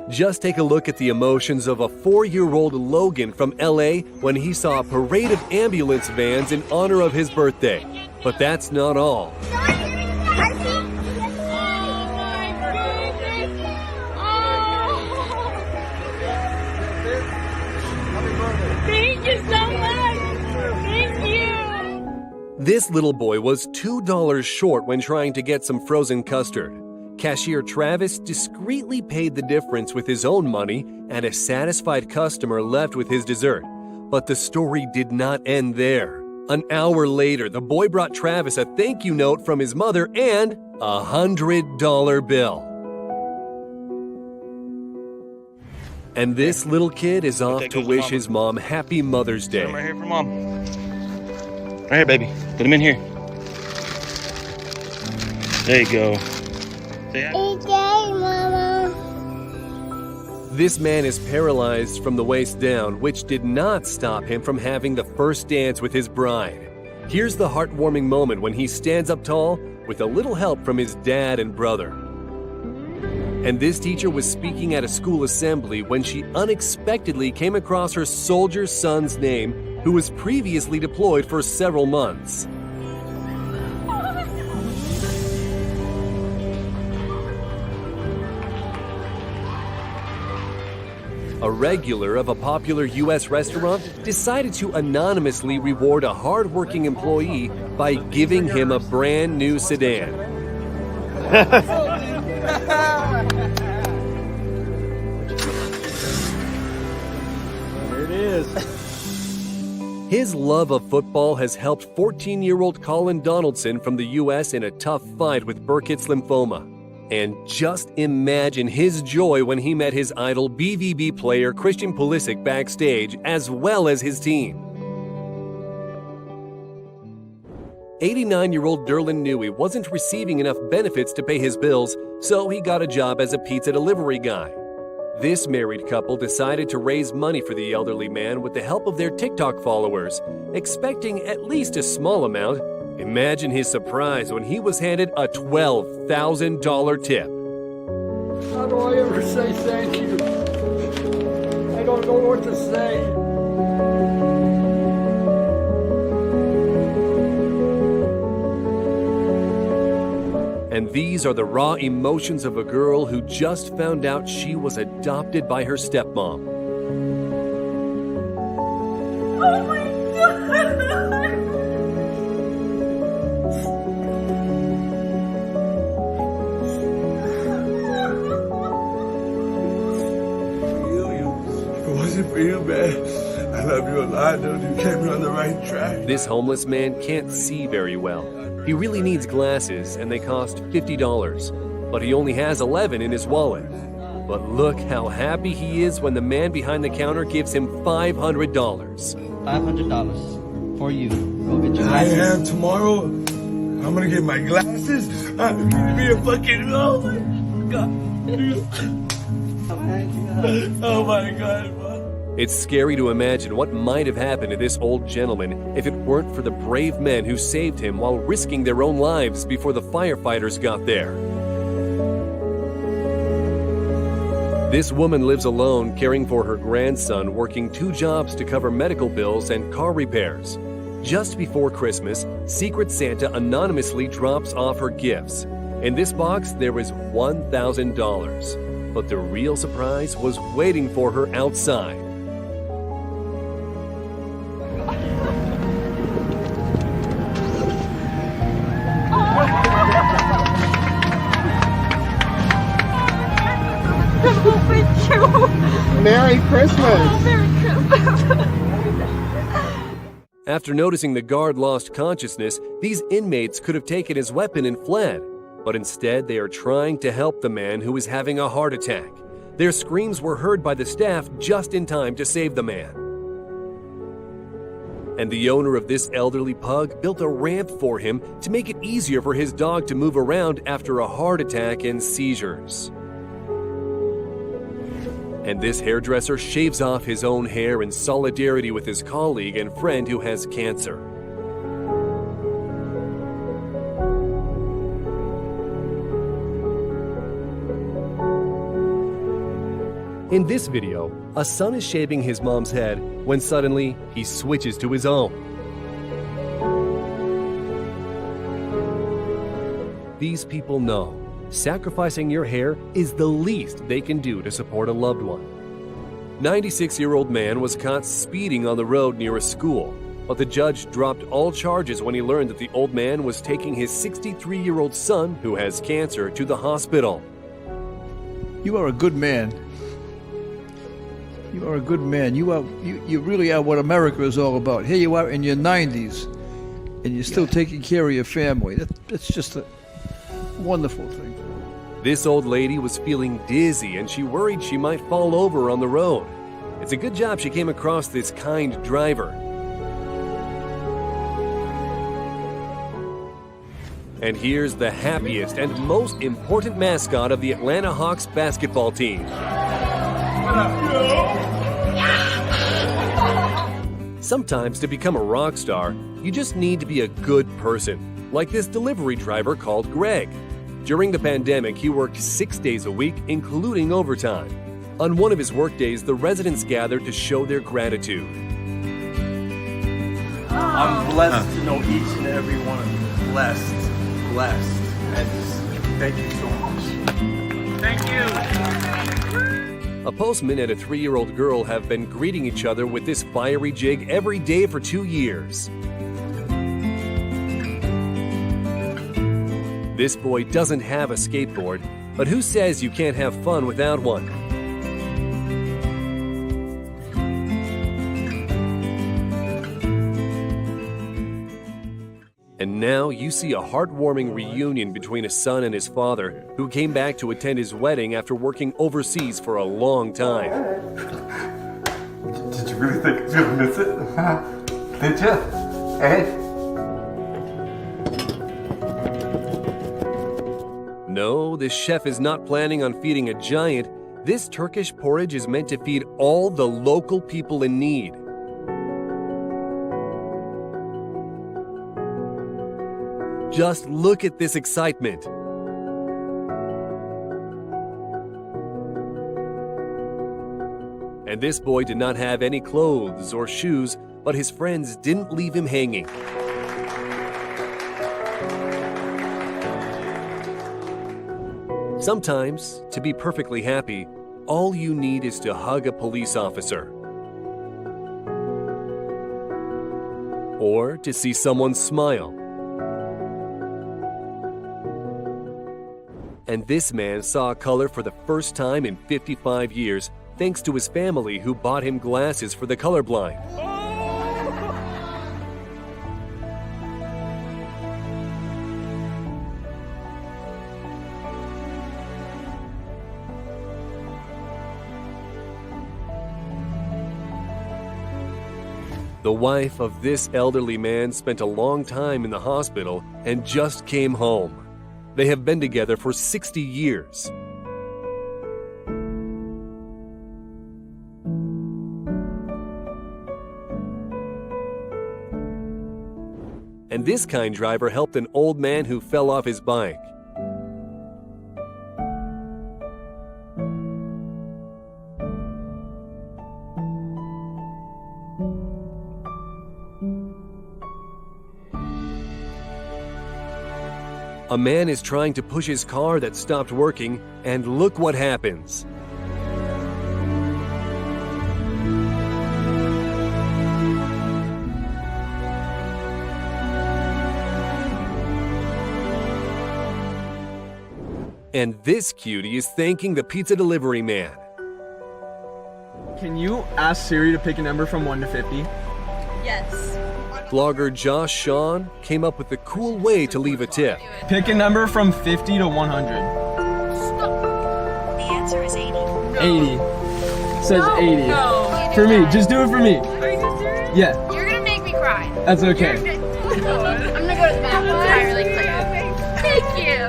Just take a look at the emotions of a 4-year-old Logan from LA when he saw a parade of ambulance vans in honor of his birthday. But that's not all. Thank you so much. Thank you. This little boy was $2 short when trying to get some frozen custard. Cashier Travis discreetly paid the difference with his own money, and a satisfied customer left with his dessert. But the story did not end there. An hour later, the boy brought Travis a thank you note from his mother and a $100 bill. And this little kid is off to wish his mom Happy Mother's Day. Put him right here for Mom. Right here, baby. Put him in here. There you go. Say hi. Okay, Mama. This man is paralyzed from the waist down, which did not stop him from having the first dance with his bride. Here's the heartwarming moment when he stands up tall with a little help from his dad and brother. And this teacher was speaking at a school assembly when she unexpectedly came across her soldier son's name, who was previously deployed for several months. A regular of a popular U.S. restaurant decided to anonymously reward a hard-working employee by giving him a brand new sedan. There it is. His love of football has helped 14-year-old Colin Donaldson from the U.S. in a tough fight with Burkitt's lymphoma. And just imagine his joy when he met his idol BVB player Christian Pulisic backstage, as well as his team. 89-year-old Derlin Newey wasn't receiving enough benefits to pay his bills, so he got a job as a pizza delivery guy. This married couple decided to raise money for the elderly man with the help of their TikTok followers, expecting at least a small amount. Imagine his surprise when he was handed a $12,000 tip. How do I ever say thank you? I don't know what to say. And these are the raw emotions of a girl who just found out she was adopted by her stepmom. Oh my God. If it wasn't for you, man, I love you a lot, dude. You kept me on the right track. This homeless man can't see very well. He really needs glasses, and they cost $50, but he only has $11 in his wallet. But look how happy he is when the man behind the counter gives him $500. $500 for you. Go get your I glasses. am tomorrow. I'm gonna get my glasses. I'm gonna be a fucking. Oh my God. Oh my God. It's scary to imagine what might have happened to this old gentleman if it weren't for the brave men who saved him while risking their own lives before the firefighters got there. This woman lives alone, caring for her grandson, working 2 jobs to cover medical bills and car repairs. Just before Christmas, Secret Santa anonymously drops off her gifts. In this box, there was $1,000. But the real surprise was waiting for her outside. Merry Christmas. After noticing the guard lost consciousness, these inmates could have taken his weapon and fled. But instead, they are trying to help the man who is having a heart attack. Their screams were heard by the staff just in time to save the man. And the owner of this elderly pug built a ramp for him to make it easier for his dog to move around after a heart attack and seizures. And this hairdresser shaves off his own hair in solidarity with his colleague and friend who has cancer. In this video, a son is shaving his mom's head when suddenly he switches to his own. These people know sacrificing your hair is the least they can do to support a loved one. 96-year-old man was caught speeding on the road near a school, but the judge dropped all charges when he learned that the old man was taking his 63-year-old son, who has cancer, to the hospital. You are a good man. You are a good man. You really are what America is all about. Here you are in your 90s, and you're still taking care of your family. That's just a wonderful thing. This old lady was feeling dizzy and she worried she might fall over on the road. It's a good job she came across this kind driver. And here's the happiest and most important mascot of the Atlanta Hawks basketball team. Sometimes to become a rock star, you just need to be a good person, like this delivery driver called Greg. During the pandemic, he worked 6 days a week, including overtime. On one of his work days, the residents gathered to show their gratitude. I'm blessed to know each and every one of you. Blessed. And thank you so much. Thank you. A postman and a 3-year-old girl have been greeting each other with this fiery jig every day for 2 years. This boy doesn't have a skateboard, but who says you can't have fun without one? And now you see a heartwarming reunion between a son and his father, who came back to attend his wedding after working overseas for a long time. Did you really think I was gonna miss it? Did you? Hey? No, this chef is not planning on feeding a giant. This Turkish porridge is meant to feed all the local people in need. Just look at this excitement. And this boy did not have any clothes or shoes, but his friends didn't leave him hanging. Sometimes, to be perfectly happy, all you need is to hug a police officer. Or to see someone smile. And this man saw color for the first time in 55 years, thanks to his family who bought him glasses for the colorblind. The wife of this elderly man spent a long time in the hospital and just came home. They have been together for 60 years. And this kind driver helped an old man who fell off his bike. A man is trying to push his car that stopped working, and look what happens. And this cutie is thanking the pizza delivery man. Can you ask Siri to pick a number from 1 to 50? Yes. Vlogger Josh Sean came up with a cool way to leave a tip. Pick a number from 50 to 100. The answer is 80. 80. Says 80. No. For me, just do it for me. Are you serious? Yeah, You're gonna make me cry. that's okay. I'm gonna go to the bathroom and cry really quick. Thank you.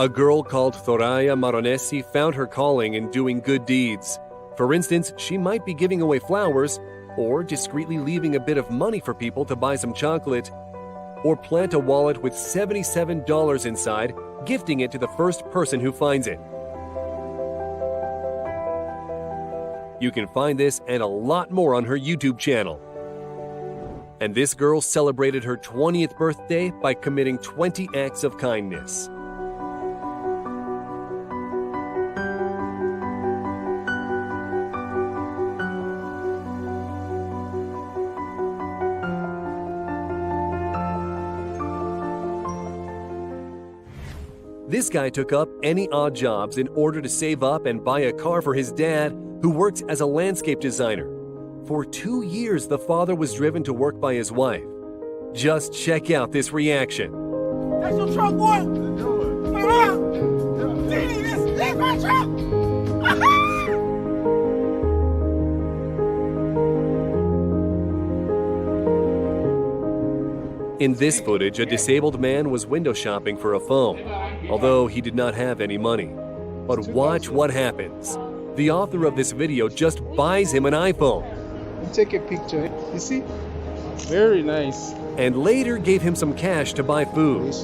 A girl called Thoraya Maronesi found her calling in doing good deeds. For instance, she might be giving away flowers, or discreetly leaving a bit of money for people to buy some chocolate, or plant a wallet with $77 inside, gifting it to the first person who finds it. You can find this and a lot more on her YouTube channel. And this girl celebrated her 20th birthday by committing 20 acts of kindness. This guy took up any odd jobs in order to save up and buy a car for his dad, who works as a landscape designer. For 2 years, the father was driven to work by his wife. Just check out this reaction. That's your truck, boy! That's my truck! In this footage, a disabled man was window shopping for a phone, although he did not have any money. But watch what happens. The author of this video just buys him an iPhone. Take a picture. You see? Very nice. And later gave him some cash to buy food.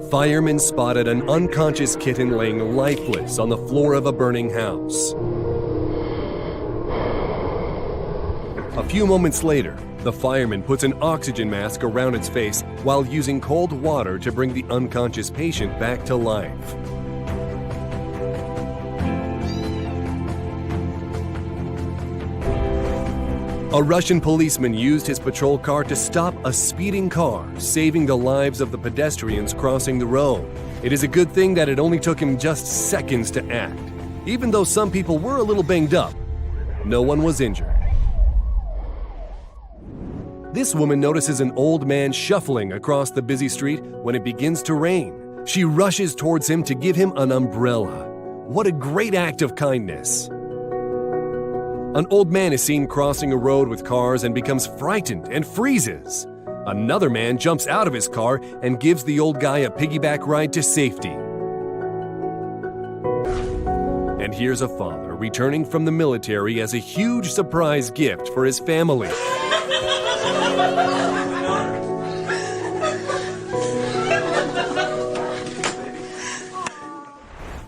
Firemen spotted an unconscious kitten laying lifeless on the floor of a burning house. A few moments later, the fireman puts an oxygen mask around its face while using cold water to bring the unconscious patient back to life. A Russian policeman used his patrol car to stop a speeding car, saving the lives of the pedestrians crossing the road. It is a good thing that it only took him just seconds to act. Even though some people were a little banged up, no one was injured. This woman notices an old man shuffling across the busy street when it begins to rain. She rushes towards him to give him an umbrella. What a great act of kindness. An old man is seen crossing a road with cars and becomes frightened and freezes. Another man jumps out of his car and gives the old guy a piggyback ride to safety. And here's a father returning from the military as a huge surprise gift for his family.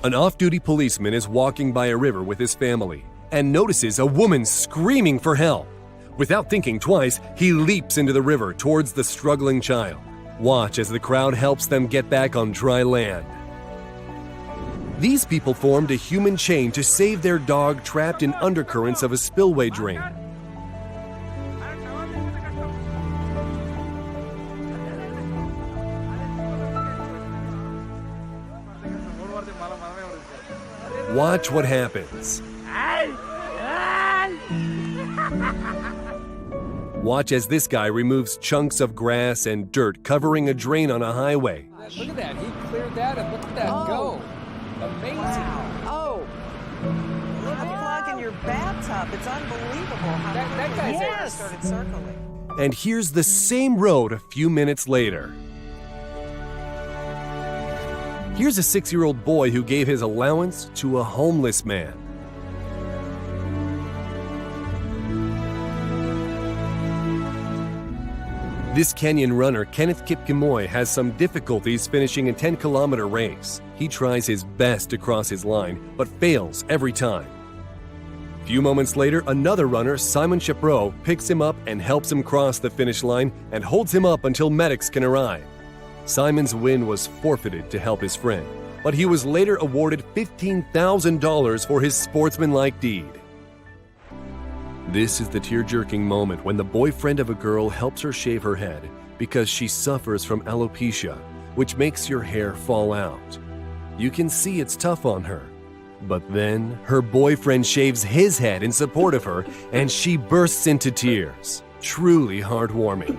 An off-duty policeman is walking by a river with his family and notices a woman screaming for help. Without thinking twice, he leaps into the river towards the struggling child. Watch as the crowd helps them get back on dry land. These people formed a human chain to save their dog trapped in undercurrents of a spillway drain. Watch what happens. Watch as this guy removes chunks of grass and dirt covering a drain on a highway. Look at that. He cleared that and look at that go. Amazing. Wow. Oh. A plug in your bathtub. It's unbelievable how That guy's yes. started circling. And here's the same road a few minutes later. Here's a 6-year-old boy who gave his allowance to a homeless man. This Kenyan runner, Kenneth Kipkemoi, has some difficulties finishing a 10-kilometer race. He tries his best to cross his line, but fails every time. A few moments later, another runner, Simon Chapro, picks him up and helps him cross the finish line and holds him up until medics can arrive. Simon's win was forfeited to help his friend, but he was later awarded $15,000 for his sportsmanlike deed. This is the tear-jerking moment when the boyfriend of a girl helps her shave her head because she suffers from alopecia, which makes your hair fall out. You can see it's tough on her. But then her boyfriend shaves his head in support of her and she bursts into tears. Truly heartwarming.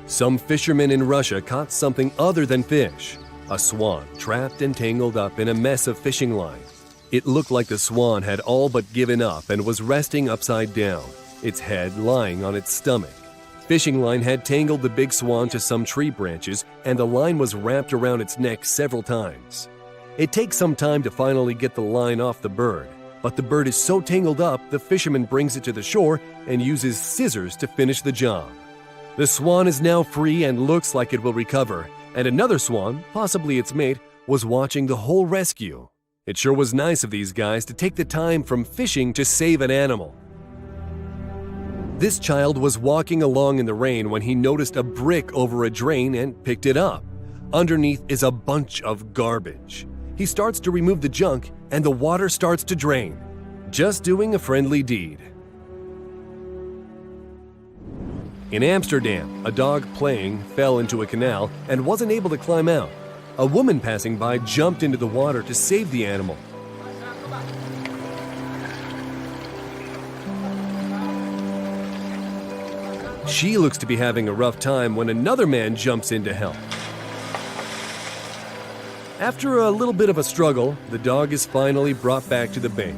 Some fishermen in Russia caught something other than fish. A swan trapped and tangled up in a mess of fishing line. It looked like the swan had all but given up and was resting upside down, its head lying on its stomach. Fishing line had tangled the big swan to some tree branches, and the line was wrapped around its neck several times. It takes some time to finally get the line off the bird, but the bird is so tangled up, the fisherman brings it to the shore and uses scissors to finish the job. The swan is now free and looks like it will recover, and another swan, possibly its mate, was watching the whole rescue. It sure was nice of these guys to take the time from fishing to save an animal. This child was walking along in the rain when he noticed a brick over a drain and picked it up. Underneath is a bunch of garbage. He starts to remove the junk and the water starts to drain. Just doing a friendly deed. In Amsterdam, a dog playing fell into a canal and wasn't able to climb out. A woman passing by jumped into the water to save the animal. She looks to be having a rough time when another man jumps in to help. After a little bit of a struggle, the dog is finally brought back to the bank.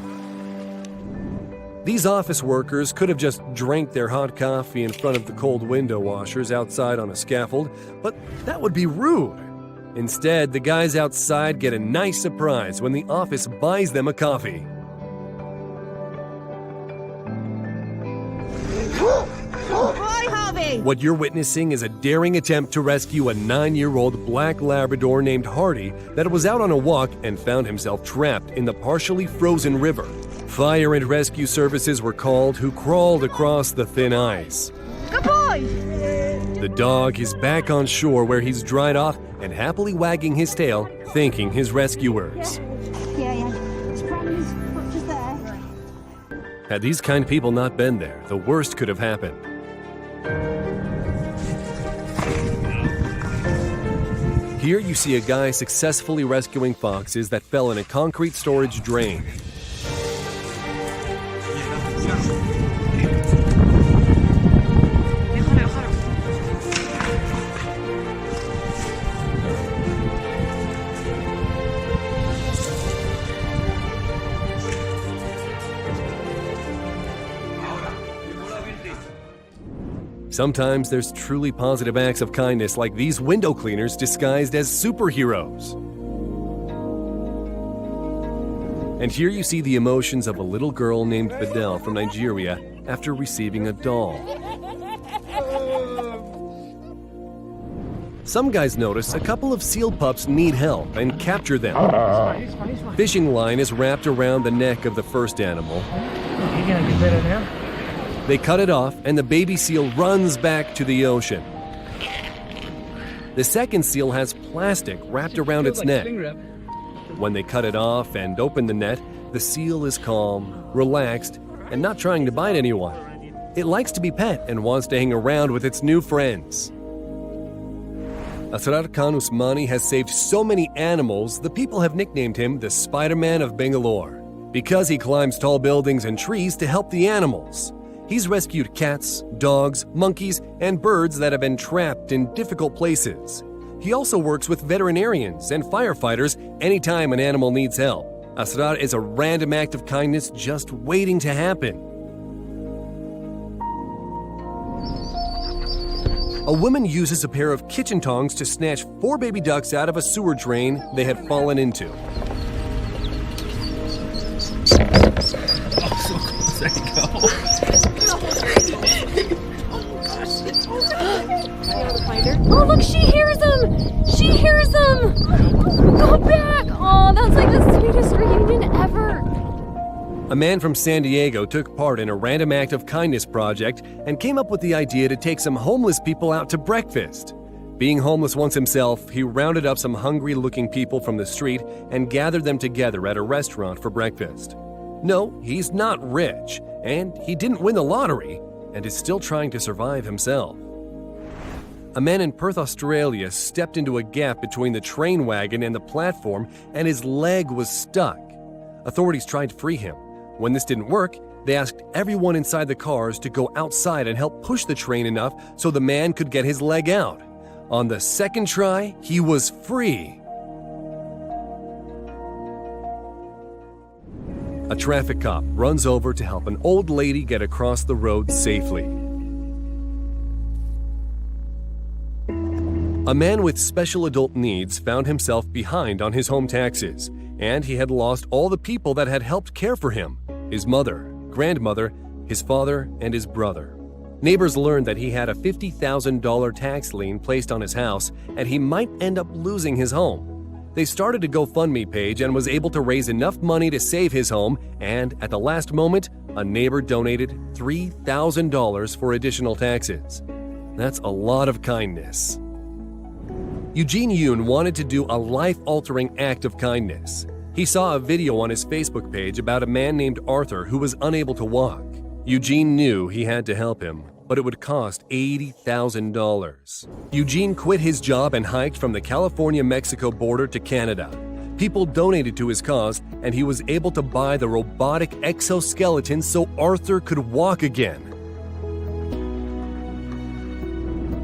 These office workers could have just drank their hot coffee in front of the cold window washers outside on a scaffold, but that would be rude. Instead, the guys outside get a nice surprise when the office buys them a coffee. What you're witnessing is a daring attempt to rescue a 9-year-old black Labrador named Hardy that was out on a walk and found himself trapped in the partially frozen river. Fire and rescue services were called, who crawled across the thin ice. Good boy! The dog is back on shore where he's dried off and happily wagging his tail, thanking his rescuers. Yeah. His friend is just there. Had these kind people not been there, the worst could have happened. Here you see a guy successfully rescuing foxes that fell in a concrete storage drain. Sometimes there's truly positive acts of kindness like these window cleaners disguised as superheroes. And here you see the emotions of a little girl named Fidel from Nigeria after receiving a doll. Some guys notice a couple of seal pups need help and capture them. Fishing line is wrapped around the neck of the first animal. They cut it off, and the baby seal runs back to the ocean. The second seal has plastic wrapped around its neck. When they cut it off and open the net, the seal is calm, relaxed, and not trying to bite anyone. It likes to be pet and wants to hang around with its new friends. Asrar Khan Usmani has saved so many animals, the people have nicknamed him the Spider-Man of Bangalore, because he climbs tall buildings and trees to help the animals. He's rescued cats, dogs, monkeys, and birds that have been trapped in difficult places. He also works with veterinarians and firefighters anytime an animal needs help. Asrar is a random act of kindness just waiting to happen. A woman uses a pair of kitchen tongs to snatch 4 baby ducks out of a sewer drain they had fallen into. There you go. Oh, look, she hears him! She hears him! Go back! Oh, that's like the sweetest reunion ever. A man from San Diego took part in a random act of kindness project and came up with the idea to take some homeless people out to breakfast. Being homeless once himself, he rounded up some hungry-looking people from the street and gathered them together at a restaurant for breakfast. No, he's not rich, and he didn't win the lottery, and is still trying to survive himself. A man in Perth, Australia stepped into a gap between the train wagon and the platform, and his leg was stuck. Authorities tried to free him. When this didn't work, they asked everyone inside the cars to go outside and help push the train enough so the man could get his leg out. On the second try, he was free. A traffic cop runs over to help an old lady get across the road safely. A man with special adult needs found himself behind on his home taxes, and he had lost all the people that had helped care for him: his mother, grandmother, his father, and his brother. Neighbors learned that he had a $50,000 tax lien placed on his house, and he might end up losing his home. They started a GoFundMe page and was able to raise enough money to save his home, and at the last moment, a neighbor donated $3,000 for additional taxes. That's a lot of kindness. Eugene Yoon wanted to do a life-altering act of kindness. He saw a video on his Facebook page about a man named Arthur who was unable to walk. Eugene knew he had to help him, but it would cost $80,000. Eugene quit his job and hiked from the California-Mexico border to Canada. People donated to his cause, and he was able to buy the robotic exoskeleton so Arthur could walk again.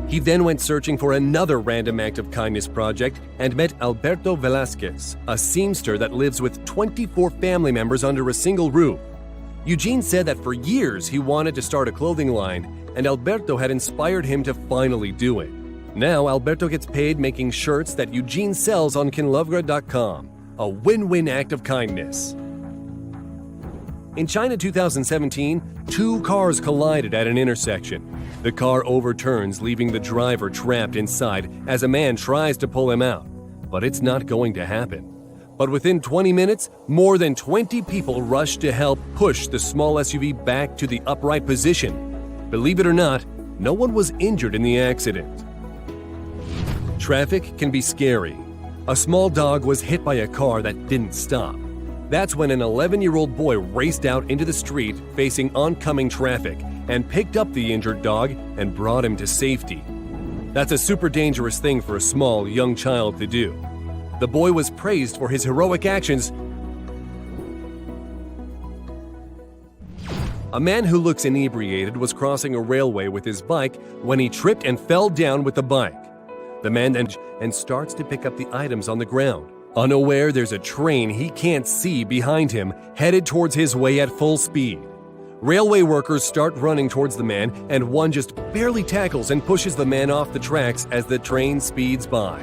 He then went searching for another random act of kindness project and met Alberto Velasquez, a seamster that lives with 24 family members under a single roof. Eugene said that for years he wanted to start a clothing line, and Alberto had inspired him to finally do it. Now Alberto gets paid making shirts that Eugene sells on kinlovgrad.com, a win-win act of kindness. In China 2017, 2 cars collided at an intersection. The car overturns, leaving the driver trapped inside as a man tries to pull him out. But it's not going to happen. But within 20 minutes, more than 20 people rushed to help push the small SUV back to the upright position. Believe it or not, no one was injured in the accident. Traffic can be scary. A small dog was hit by a car that didn't stop. That's when an 11-year-old boy raced out into the street facing oncoming traffic and picked up the injured dog and brought him to safety. That's a super dangerous thing for a small, young child to do. The boy was praised for his heroic actions. A man who looks inebriated was crossing a railway with his bike when he tripped and fell down with the bike. The man then starts to pick up the items on the ground. Unaware there's a train he can't see behind him, headed towards his way at full speed. Railway workers start running towards the man, and one just barely tackles and pushes the man off the tracks as the train speeds by.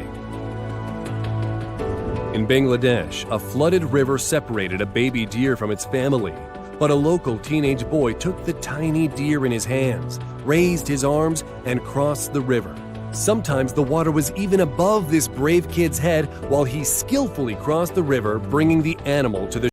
In Bangladesh, a flooded river separated a baby deer from its family, but a local teenage boy took the tiny deer in his hands, raised his arms, and crossed the river. Sometimes the water was even above this brave kid's head while he skillfully crossed the river, bringing the animal to the